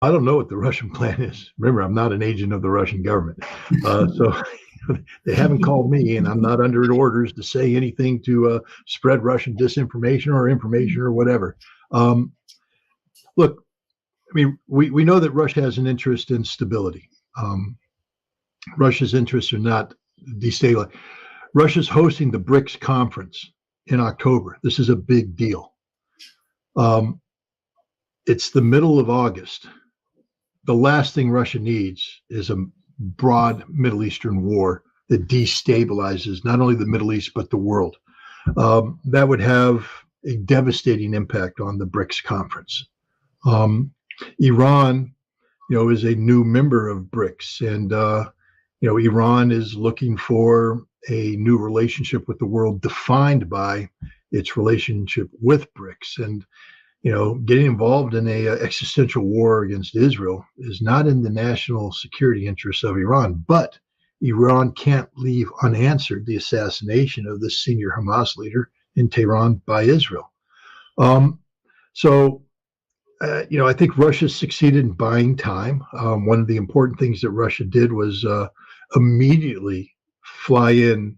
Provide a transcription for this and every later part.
I don't know what the Russian plan is. Remember, I'm not an agent of the Russian government. So they haven't called me, and I'm not under orders to say anything to spread Russian disinformation or information or whatever. Um, Look, I mean, we know that Russia has an interest in stability. Um, Russia's interests are not destabilizing. Russia's hosting the BRICS conference in October. This is a big deal. Um, it's the middle of August. The last thing Russia needs is a broad Middle Eastern war that destabilizes not only the Middle East, but the world. That would have a devastating impact on the BRICS conference. Iran, is a new member of BRICS, and Iran is looking for a new relationship with the world defined by its relationship with BRICS. And getting involved in a existential war against Israel is not in the national security interests of Iran, but Iran can't leave unanswered the assassination of the senior Hamas leader in Tehran by Israel. So I think Russia succeeded in buying time. One of the important things that Russia did was immediately fly in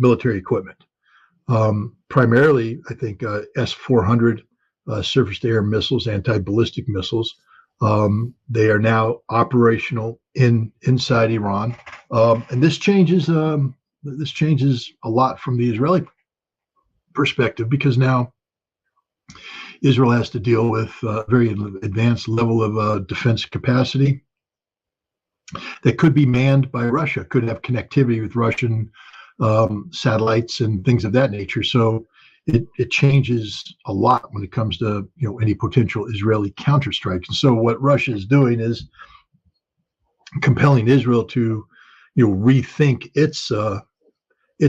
military equipment. Primarily, I think S-400 surface-to-air missiles, anti-ballistic missiles. They are now operational inside Iran, and this changes a lot from the Israeli perspective, because now Israel has to deal with a very advanced level of defense capacity that could be manned by Russia, could have connectivity with Russian satellites and things of that nature. So it changes a lot when it comes to any potential Israeli counterstrikes. And so what Russia is doing is compelling Israel to rethink its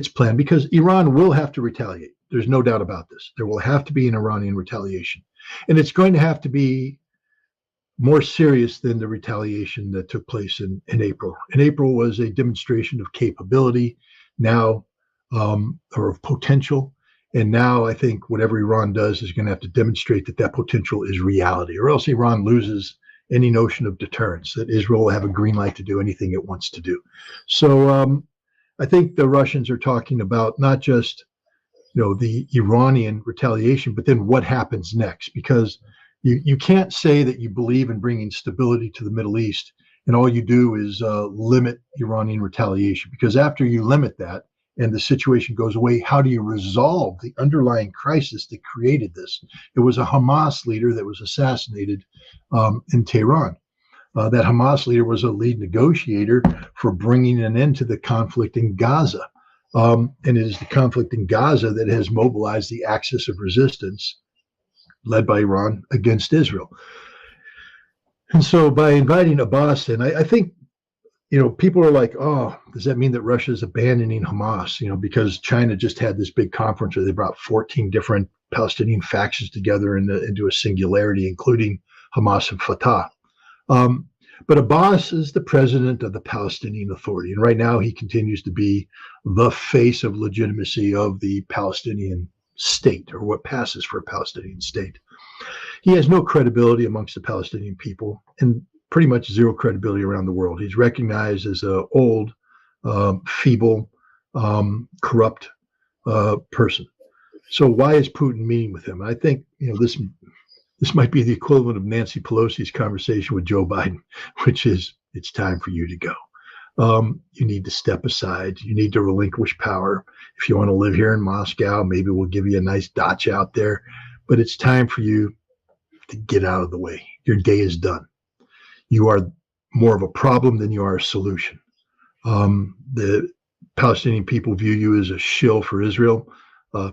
plan, because Iran will have to retaliate. There's no doubt about this. There will have to be an Iranian retaliation, and it's going to have to be more serious than the retaliation that took place in April. In April was a demonstration of capability, now or of potential. And now I think whatever Iran does is going to have to demonstrate that potential is reality, or else Iran loses any notion of deterrence, that Israel will have a green light to do anything it wants to do. So I think the Russians are talking about not just the Iranian retaliation, but then what happens next, because you can't say that you believe in bringing stability to the Middle East and all you do is limit Iranian retaliation, because after you limit that and the situation goes away, how do you resolve the underlying crisis that created this? It was a Hamas leader that was assassinated in Tehran. That Hamas leader was a lead negotiator for bringing an end to the conflict in Gaza. And it is the conflict in Gaza that has mobilized the axis of resistance led by Iran against Israel. And so by inviting Abbas in, I think, people are like, oh, does that mean that Russia is abandoning Hamas? Because China just had this big conference where they brought 14 different Palestinian factions together into a singularity, including Hamas and Fatah. But Abbas is the president of the Palestinian Authority. And right now he continues to be the face of legitimacy of the Palestinian state, or what passes for a Palestinian state. He has no credibility amongst the Palestinian people and pretty much zero credibility around the world. He's recognized as an old, feeble, corrupt person. So why is Putin meeting with him? I think this might be the equivalent of Nancy Pelosi's conversation with Joe Biden, which is, it's time for you to go. You need to step aside. You need to relinquish power. If you want to live here in Moscow, maybe we'll give you a nice dacha out there, but it's time for you to get out of the way. Your day is done. You are more of a problem than you are a solution. The Palestinian people view you as a shill for Israel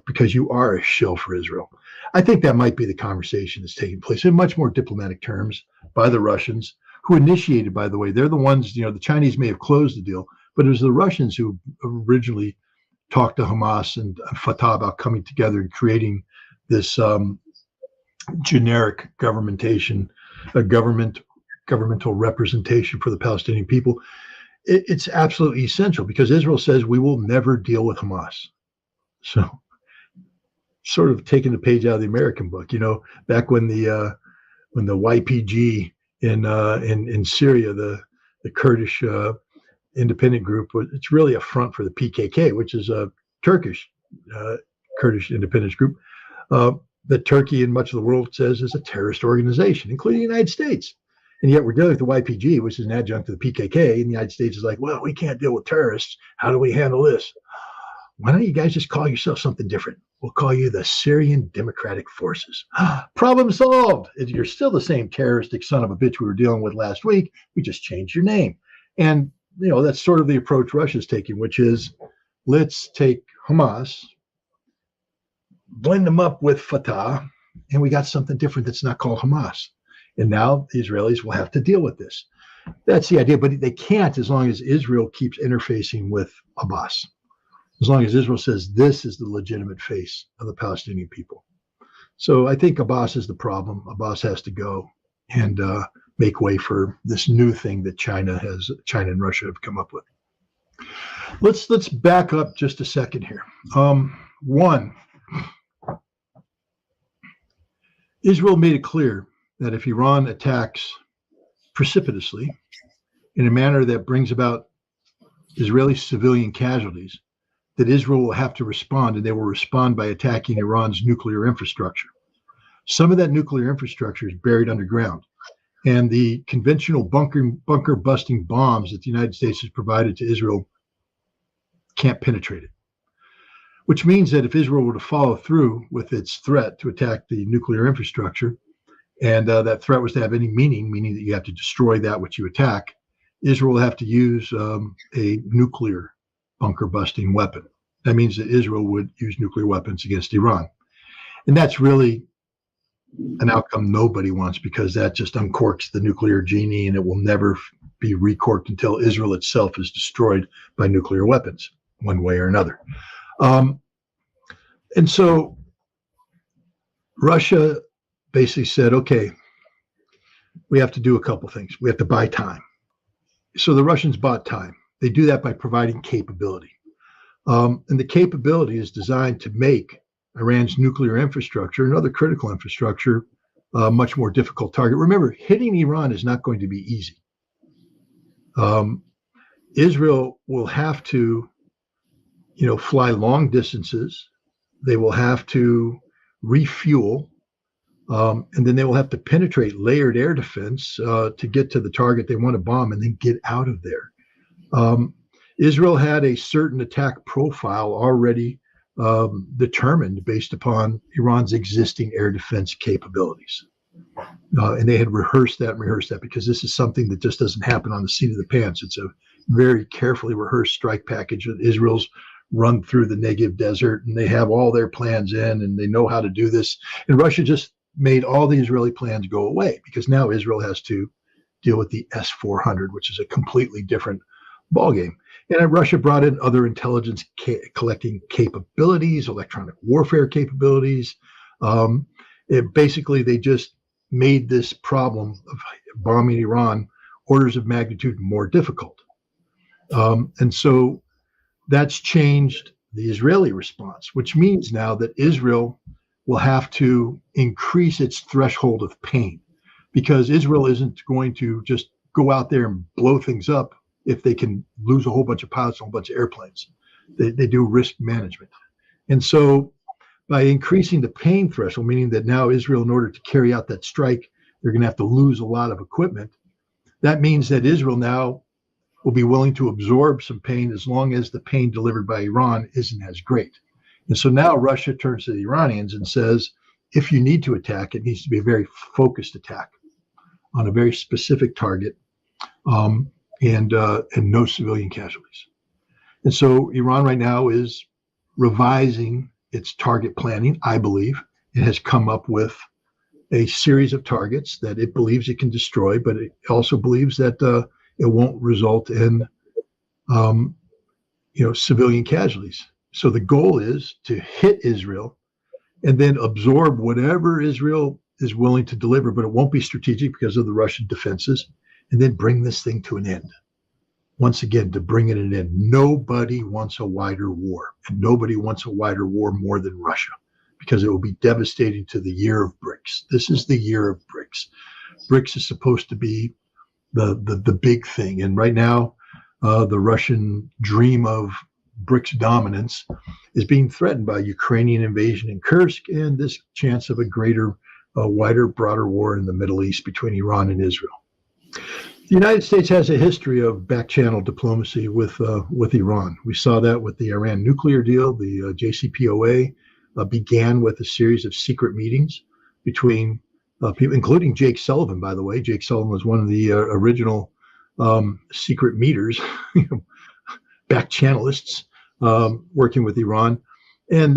because you are a shill for Israel. I think that might be the conversation that's taking place in much more diplomatic terms by the Russians, who initiated, by the way. They're the ones, the Chinese may have closed the deal, but it was the Russians who originally talked to Hamas and Fatah about coming together and creating this generic governmental representation for the Palestinian people. It's absolutely essential, because Israel says we will never deal with Hamas. So sort of taking the page out of the American book, back when the YPG in Syria, the Kurdish independent group. It's really a front for the PKK, which is a Turkish Kurdish independence group that Turkey and much of the world says is a terrorist organization, including the United States. And yet we're dealing with the YPG, which is an adjunct to the PKK. And the United States is like, well, we can't deal with terrorists. How do we handle this? Why don't you guys just call yourself something different? We'll call you the Syrian Democratic Forces. Problem solved. You're still the same terroristic son of a bitch we were dealing with last week. We just changed your name. And, that's sort of the approach Russia's taking, which is let's take Hamas, blend them up with Fatah, and we got something different that's not called Hamas. And now the Israelis will have to deal with this. That's the idea, but they can't as long as Israel keeps interfacing with Abbas. As long as Israel says this is the legitimate face of the Palestinian people. So I think Abbas is the problem. Abbas has to go and make way for this new thing that China and Russia have come up with. Let's back up just a second here. One, Israel made it clear that if Iran attacks precipitously in a manner that brings about Israeli civilian casualties, that Israel will have to respond, and they will respond by attacking Iran's nuclear infrastructure. Some of that nuclear infrastructure is buried underground, and the conventional bunker busting bombs that the United States has provided to Israel can't penetrate it. Which means that if Israel were to follow through with its threat to attack the nuclear infrastructure, and that threat was to have any meaning that you have to destroy that which you attack, Israel will have to use a nuclear bunker busting weapon. That means that Israel would use nuclear weapons against Iran. And that's really an outcome nobody wants, because that just uncorks the nuclear genie, and it will never be recorked until Israel itself is destroyed by nuclear weapons, one way or another. And so Russia basically said, okay, we have to do a couple things. We have to buy time. So the Russians bought time. They do that by providing capability. And the capability is designed to make Iran's nuclear infrastructure and other critical infrastructure a much more difficult target. Remember, hitting Iran is not going to be easy. Israel will have to, fly long distances. They will have to refuel, and then they will have to penetrate layered air defense to get to the target they want to bomb and then get out of there. Israel had a certain attack profile already determined based upon Iran's existing air defense capabilities. And they had rehearsed that because this is something that just doesn't happen on the seat of the pants. It's a very carefully rehearsed strike package that Israel's run through the Negev desert, and they have all their plans in, and they know how to do this. And Russia just made all the Israeli plans go away because now Israel has to deal with the S-400, which is a completely different ballgame. And Russia brought in other intelligence collecting capabilities, electronic warfare capabilities. Basically, they just made this problem of bombing Iran orders of magnitude more difficult. And so that's changed the Israeli response, which means now that Israel will have to increase its threshold of pain, because Israel isn't going to just go out there and blow things up if they can lose a whole bunch of pilots, a whole bunch of airplanes. They do risk management. And so by increasing the pain threshold, meaning that now Israel, in order to carry out that strike, they're going to have to lose a lot of equipment. That means that Israel now will be willing to absorb some pain as long as the pain delivered by Iran isn't as great. And so now Russia turns to the Iranians and says, if you need to attack, it needs to be a very focused attack on a very specific target, and no civilian casualties. And so Iran right now is revising its target planning, I believe. It has come up with a series of targets that it believes it can destroy, but it also believes that it won't result in civilian casualties. So the goal is to hit Israel and then absorb whatever Israel is willing to deliver, but it won't be strategic because of the Russian defenses, and then bring this thing to an end. Once again, to bring it an end. Nobody wants a wider war, and nobody wants a wider war more than Russia, because it will be devastating to the year of BRICS. This is the year of BRICS. BRICS is supposed to be the big thing. And right now, the Russian dream of BRICS dominance is being threatened by Ukrainian invasion in Kursk and this chance of a greater, wider, broader war in the Middle East between Iran and Israel. The United States has a history of back-channel diplomacy with Iran. We saw that with the Iran nuclear deal. The JCPOA began with a series of secret meetings between people, including Jake Sullivan, by the way. Jake Sullivan was one of the original secret meters, back-channelists working with Iran. And,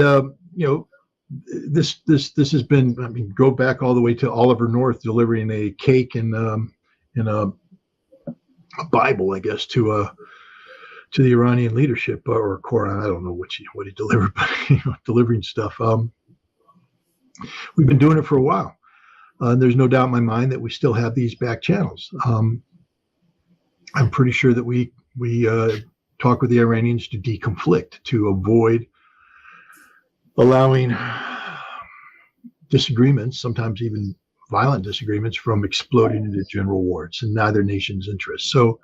this has been, I mean, go back all the way to Oliver North delivering a cake and a Bible, I guess, to the Iranian leadership, or Quran. I don't know what he delivered, but delivering stuff. We've been doing it for a while. There's no doubt in my mind that we still have these back channels. I'm pretty sure that we talk with the Iranians to deconflict, to avoid allowing disagreements, sometimes even violent disagreements, from exploding into general war. It's in neither nation's interest. So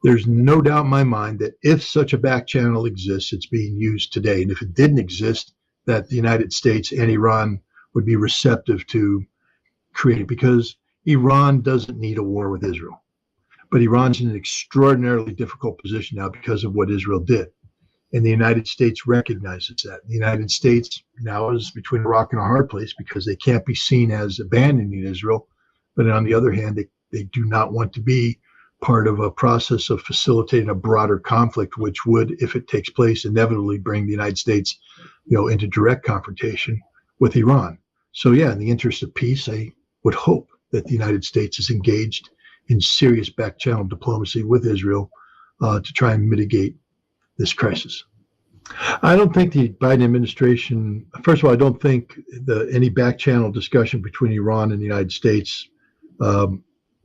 there's no doubt in my mind that if such a back channel exists, it's being used today. And if it didn't exist, that the United States and Iran would be receptive to create it, because Iran doesn't need a war with Israel. But Iran's in an extraordinarily difficult position now because of what Israel did. And the United States recognizes that. The United States now is between a rock and a hard place because they can't be seen as abandoning Israel. But on the other hand, they do not want to be part of a process of facilitating a broader conflict, which would, if it takes place, inevitably bring the United States, into direct confrontation with Iran. So yeah, in the interest of peace, I would hope that the United States is engaged in serious back-channel diplomacy with Israel to try and mitigate this crisis. I don't think the Biden administration, first of all, I don't think any back-channel discussion between Iran and the United States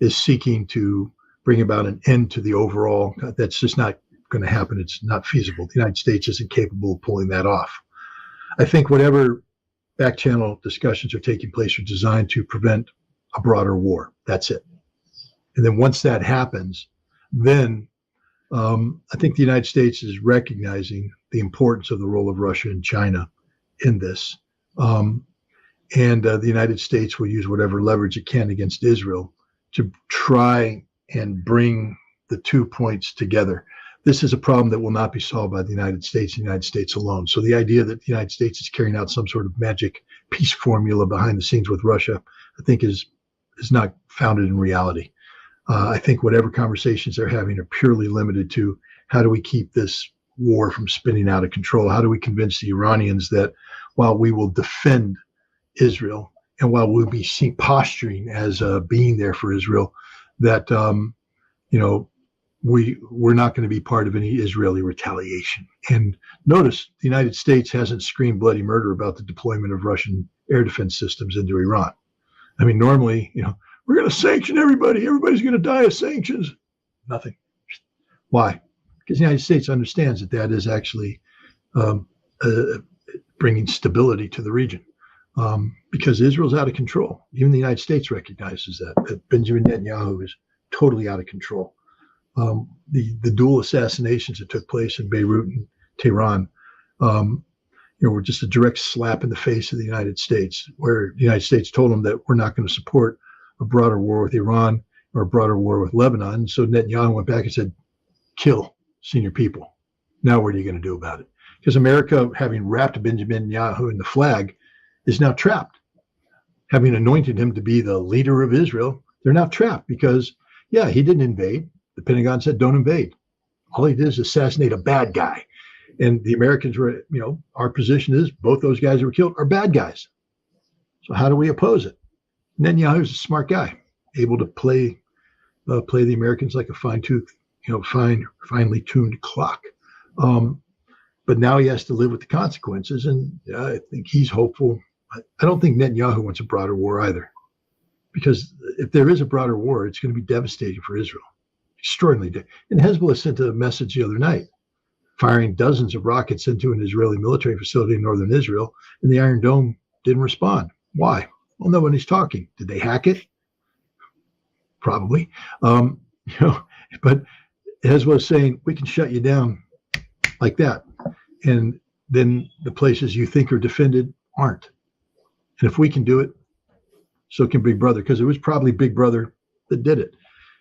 is seeking to bring about an end to the overall. That's just not going to happen. It's not feasible. The United States isn't capable of pulling that off. I think whatever back-channel discussions are taking place are designed to prevent a broader war. That's it. And then once that happens, then I think the United States is recognizing the importance of the role of Russia and China in this. And the United States will use whatever leverage it can against Israel to try and bring the 2 points together. This is a problem that will not be solved by the United States and the United States alone. So the idea that the United States is carrying out some sort of magic peace formula behind the scenes with Russia, I think is not founded in reality. I think whatever conversations they're having are purely limited to how do we keep this war from spinning out of control? How do we convince the Iranians that while we will defend Israel and while we'll be seen posturing as being there for Israel, that we're not going to be part of any Israeli retaliation. And notice the United States hasn't screamed bloody murder about the deployment of Russian air defense systems into Iran. I mean, normally, we're going to sanction everybody. Everybody's going to die of sanctions. Nothing. Why? Because the United States understands that is actually bringing stability to the region. Because Israel's out of control. Even the United States recognizes that Benjamin Netanyahu is totally out of control. The dual assassinations that took place in Beirut and Tehran, were just a direct slap in the face of the United States, where the United States told them that we're not going to support a broader war with Iran or a broader war with Lebanon. And so Netanyahu went back and said, kill senior people. Now what are you going to do about it? Because America, having wrapped Benjamin Netanyahu in the flag, is now trapped. Having anointed him to be the leader of Israel, they're now trapped because, yeah, he didn't invade. The Pentagon said, don't invade. All he did is assassinate a bad guy. And the Americans were, our position is both those guys who were killed are bad guys. So how do we oppose it? Netanyahu's a smart guy, able to play the Americans like a finely tuned clock. But now he has to live with the consequences. And I think he's hopeful. I don't think Netanyahu wants a broader war either, because if there is a broader war, it's going to be devastating for Israel. Extraordinarily. And Hezbollah sent a message the other night, firing dozens of rockets into an Israeli military facility in northern Israel, and the Iron Dome didn't respond. Why? Well, nobody's talking. Did they hack it? probably. But Hezbollah is saying we can shut you down like that, and then the places you think are defended aren't. And if we can do it, so can Big Brother, because it was probably Big Brother that did it.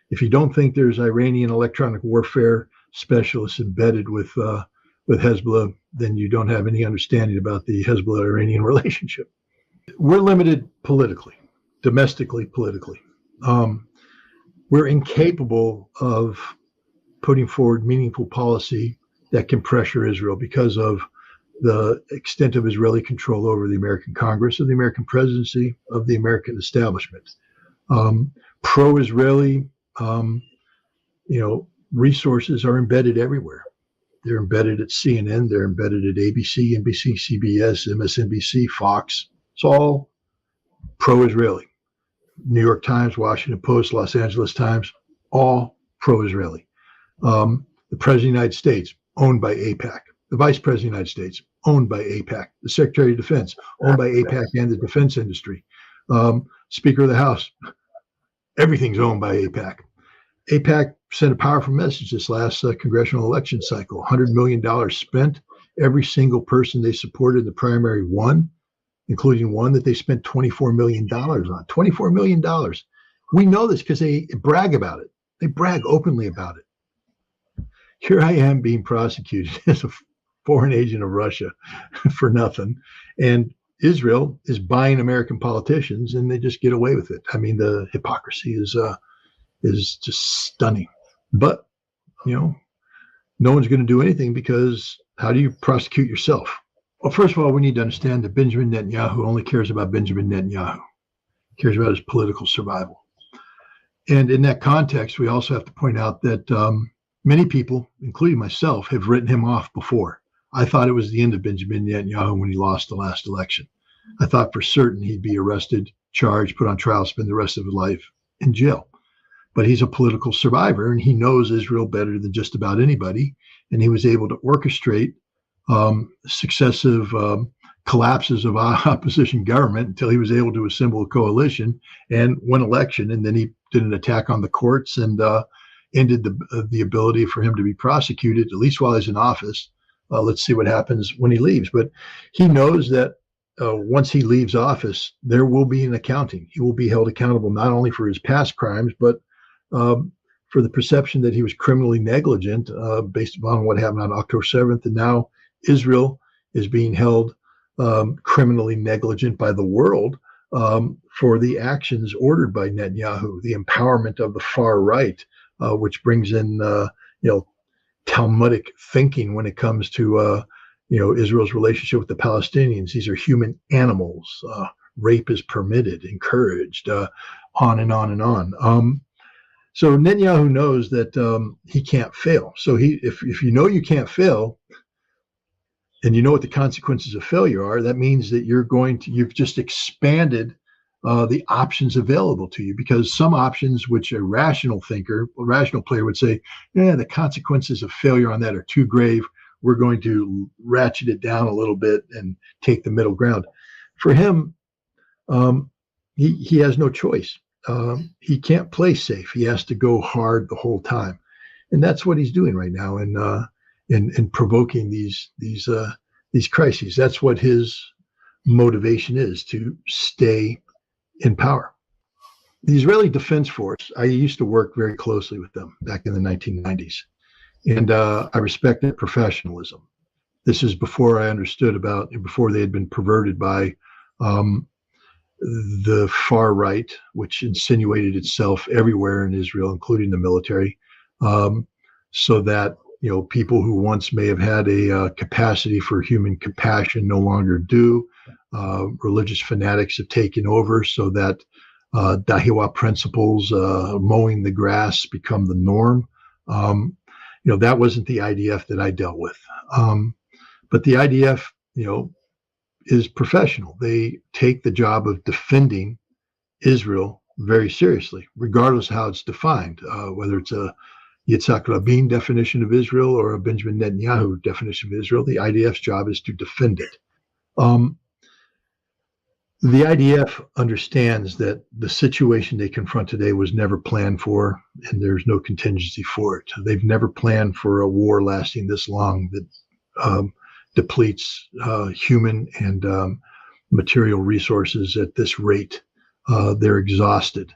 If you don't think there's Iranian electronic warfare specialists embedded with Hezbollah, then you don't have any understanding about the Hezbollah-Iranian relationship. We're limited politically, domestically, politically. We're incapable of putting forward meaningful policy that can pressure Israel because of the extent of Israeli control over the American Congress, of the American presidency, of the American establishment. Pro-Israeli, resources are embedded everywhere. They're embedded at CNN, they're embedded at ABC, NBC, CBS, MSNBC, Fox. It's all pro-Israeli. New York Times, Washington Post, Los Angeles Times, all pro-Israeli. The President of the United States, owned by AIPAC. The Vice President of the United States, owned by AIPAC. The Secretary of Defense, owned by AIPAC and the defense industry. Speaker of the House, everything's owned by AIPAC. AIPAC sent a powerful message this last congressional election cycle. $100 million spent. Every single person they supported in the primary won, including one that they spent $24 million on. $24 million. We know this because they brag about it. They brag openly about it. Here I am being prosecuted as a foreign agent of Russia for nothing. And Israel is buying American politicians, and they just get away with it. I mean, the hypocrisy is just stunning. But, no one's going to do anything, because how do you prosecute yourself? Well, first of all, we need to understand that Benjamin Netanyahu only cares about Benjamin Netanyahu. He cares about his political survival. And in that context, we also have to point out that many people, including myself, have written him off before. I thought it was the end of Benjamin Netanyahu when he lost the last election. I thought for certain he'd be arrested, charged, put on trial, spend the rest of his life in jail. But he's a political survivor, and he knows Israel better than just about anybody. And he was able to orchestrate successive collapses of opposition government until he was able to assemble a coalition and win election. And then he did an attack on the courts and ended the ability for him to be prosecuted, at least while he's in office. Let's see what happens when he leaves. But he knows that once he leaves office, there will be an accounting. He will be held accountable not only for his past crimes, but for the perception that he was criminally negligent based upon what happened on October 7th. And now Israel is being held criminally negligent by the world for the actions ordered by Netanyahu, the empowerment of the far right, which brings in, Talmudic thinking when it comes to, Israel's relationship with the Palestinians. These are human animals. Rape is permitted, encouraged, on and on and on. So Netanyahu knows that he can't fail. So if you know you can't fail, and you know what the consequences of failure are, that means that you've just expanded the options available to you, because some options which a rational player would say, the consequences of failure on that are too grave. We're going to ratchet it down a little bit and take the middle ground. For him, he has no choice. He can't play safe. He has to go hard the whole time. And that's what he's doing right now in provoking these crises. That's what his motivation is, to stay in power. The Israeli Defense Force, I used to work very closely with them back in the 1990s. And I respect their professionalism. This is before I understood before they had been perverted by the far right, which insinuated itself everywhere in Israel, including the military, so that people who once may have had a capacity for human compassion no longer do. Religious fanatics have taken over, so that Dahiwa principles, mowing the grass, become the norm. That wasn't the IDF that I dealt with. But the IDF, is professional. They take the job of defending Israel very seriously, regardless of how it's defined, whether it's a Yitzhak Rabin definition of Israel or a Benjamin Netanyahu definition of Israel. The IDF's job is to defend it. The IDF understands that the situation they confront today was never planned for, and there's no contingency for it. They've never planned for a war lasting this long that depletes human and material resources at this rate. They're exhausted,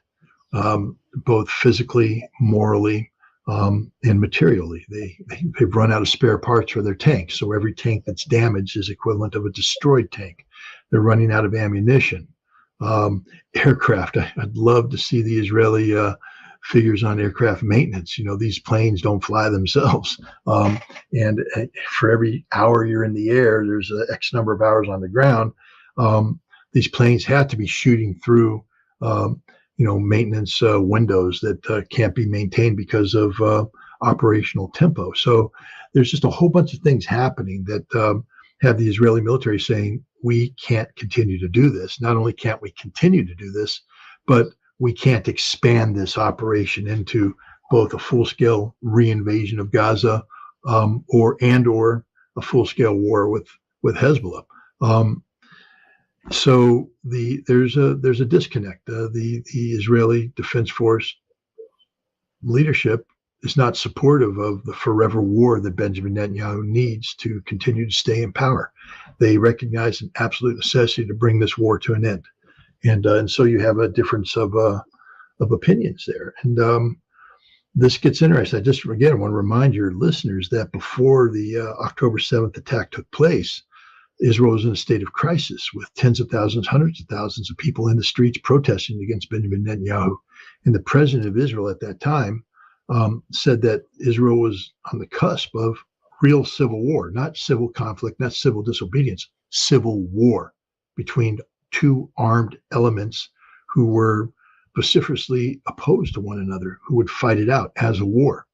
both physically, morally, and materially. They've run out of spare parts for their tanks, so every tank that's damaged is equivalent of a destroyed tank. They're running out of ammunition. Aircraft, I'd love to see the Israeli figures on aircraft maintenance. These planes don't fly themselves. And for every hour you're in the air, there's X number of hours on the ground. These planes have to be shooting through, maintenance windows that can't be maintained because of operational tempo. So there's just a whole bunch of things happening that have the Israeli military saying, we can't continue to do this. Not only can't we continue to do this, but we can't expand this operation into both a full-scale reinvasion of Gaza or a full-scale war with Hezbollah. So there's a disconnect. The Israeli Defense Force leadership is not supportive of the forever war that Benjamin Netanyahu needs to continue to stay in power. They recognize an absolute necessity to bring this war to an end, and so you have a difference of opinions there. And this gets interesting. I just again want to remind your listeners that before the October 7th attack took place, Israel was in a state of crisis with tens of thousands, hundreds of thousands of people in the streets protesting against Benjamin Netanyahu. And the president of Israel at that time said that Israel was on the cusp of real civil war, not civil conflict, not civil disobedience, civil war between two armed elements who were vociferously opposed to one another, who would fight it out as a war.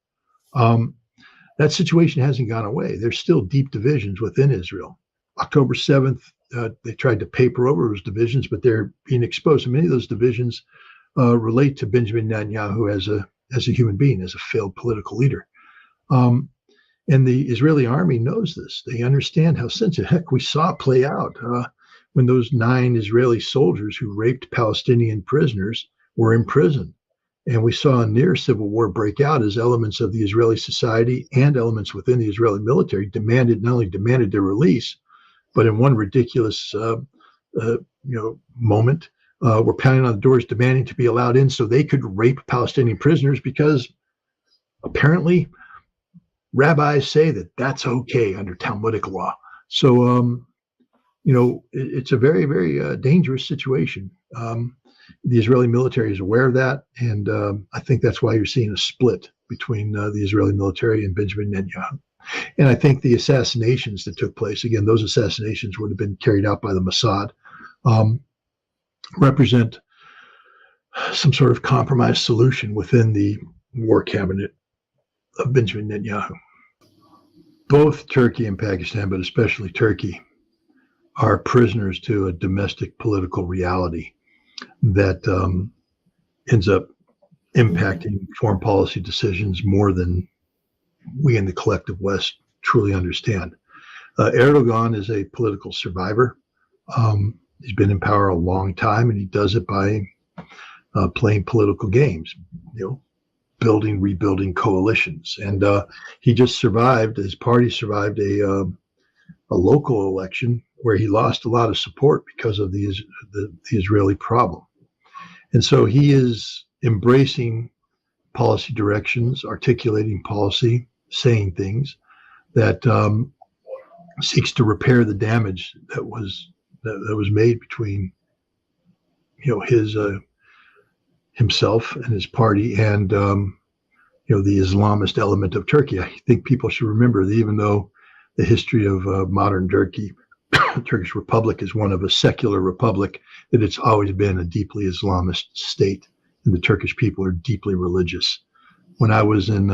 That situation hasn't gone away. There's still deep divisions within Israel. October 7th, they tried to paper over those divisions, but they're being exposed. And many of those divisions relate to Benjamin Netanyahu as a human being, as a failed political leader. And the Israeli army knows this. They understand how sensitive. Heck, we saw it play out when those 9 Israeli soldiers who raped Palestinian prisoners were in prison. And we saw a near civil war break out as elements of the Israeli society and elements within the Israeli military not only demanded their release, but in one ridiculous moment, were pounding on the doors demanding to be allowed in so they could rape Palestinian prisoners, because apparently rabbis say that that's okay under Talmudic law. So, it's a very, very dangerous situation. The Israeli military is aware of that, and I think that's why you're seeing a split between the Israeli military and Benjamin Netanyahu. And I think the assassinations that took place, again, those assassinations would have been carried out by the Mossad, represent some sort of compromise solution within the war cabinet of Benjamin Netanyahu. Both Turkey and Pakistan, but especially Turkey, are prisoners to a domestic political reality that ends up impacting foreign policy decisions more than we in the collective West truly understand. Erdogan is a political survivor. He's been in power a long time, and he does it by playing political games, building, rebuilding coalitions. And he just survived, his party survived a local election where he lost a lot of support because of the Israeli problem. And so he is embracing policy directions, articulating policy, saying things that seeks to repair the damage that was made between himself and his party and the Islamist element of Turkey. I think people should remember that even though the history of modern Turkey, Turkish Republic, is one of a secular republic, that it's always been a deeply Islamist state, and the Turkish people are deeply religious. When I was in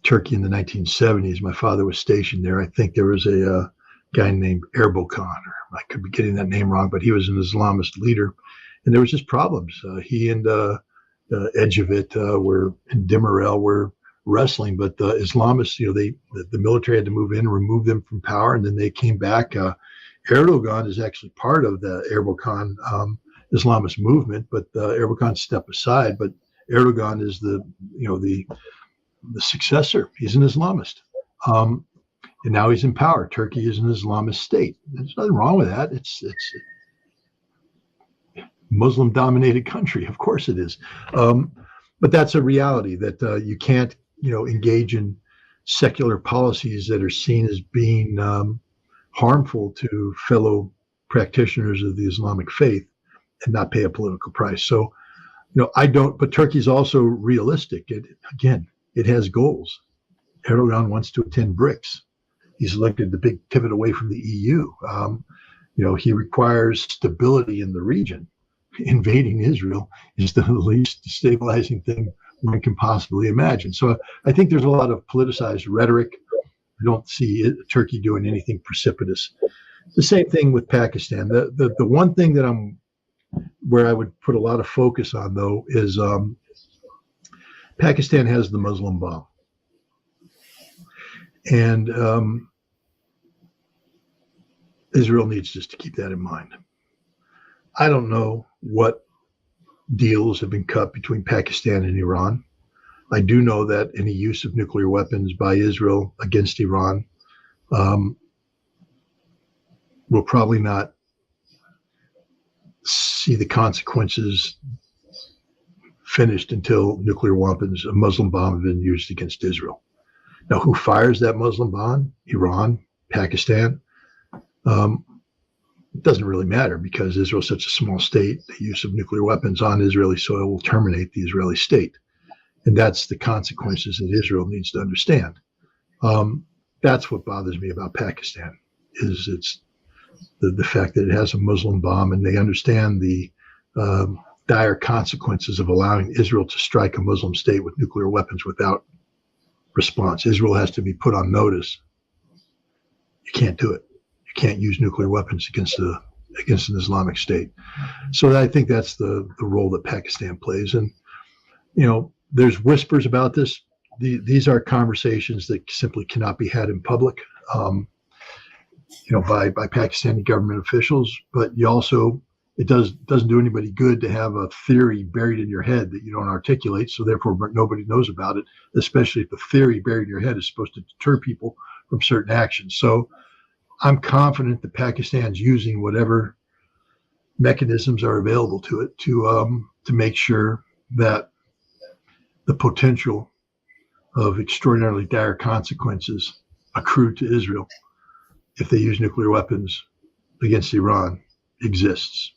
Turkey in the 1970s, my father was stationed there. I think there was a guy named Erbakan, or I could be getting that name wrong, but he was an Islamist leader, and there was just problems. He and Ecevit and Demirel were wrestling, but the Islamists, the military had to move in and remove them from power, and then they came back Erdogan is actually part of the Erbakan Islamist movement, but Erbakan stepped aside. But Erdogan is the successor. He's an Islamist, and now he's in power. Turkey is an Islamist state. There's nothing wrong with that. It's a Muslim-dominated country. Of course it is, but that's a reality that you can't engage in secular policies that are seen as being harmful to fellow practitioners of the Islamic faith and not pay a political price. So, I don't, but Turkey's also realistic. It has goals. Erdogan wants to attend BRICS. He's elected the big pivot away from the EU. He requires stability in the region. Invading Israel is the least stabilizing thing one can possibly imagine. So I think there's a lot of politicized rhetoric. I don't see Turkey doing anything precipitous. The same thing with Pakistan. The one thing that where I would put a lot of focus on, though, is Pakistan has the Muslim bomb. And Israel needs just to keep that in mind. I don't know what deals have been cut between Pakistan and Iran. I do know that any use of nuclear weapons by Israel against Iran will probably not see the consequences finished until nuclear weapons, a Muslim bomb, have been used against Israel. Now, who fires that Muslim bomb? Iran, Pakistan? It doesn't really matter because Israel is such a small state. The use of nuclear weapons on Israeli soil will terminate the Israeli state. And that's the consequences that Israel needs to understand. That's what bothers me about Pakistan, is it's the fact that it has a Muslim bomb, and they understand the dire consequences of allowing Israel to strike a Muslim state with nuclear weapons without response. Israel has to be put on notice. You can't do it. You can't use nuclear weapons against an Islamic state. So I think that's the role that Pakistan plays. And, there's whispers about this. These are conversations that simply cannot be had in public, by Pakistani government officials. But you also, it doesn't do anybody good to have a theory buried in your head that you don't articulate. So therefore, nobody knows about it, especially if the theory buried in your head is supposed to deter people from certain actions. So I'm confident that Pakistan's using whatever mechanisms are available to it to make sure that the potential of extraordinarily dire consequences accrue to Israel if they use nuclear weapons against Iran exists.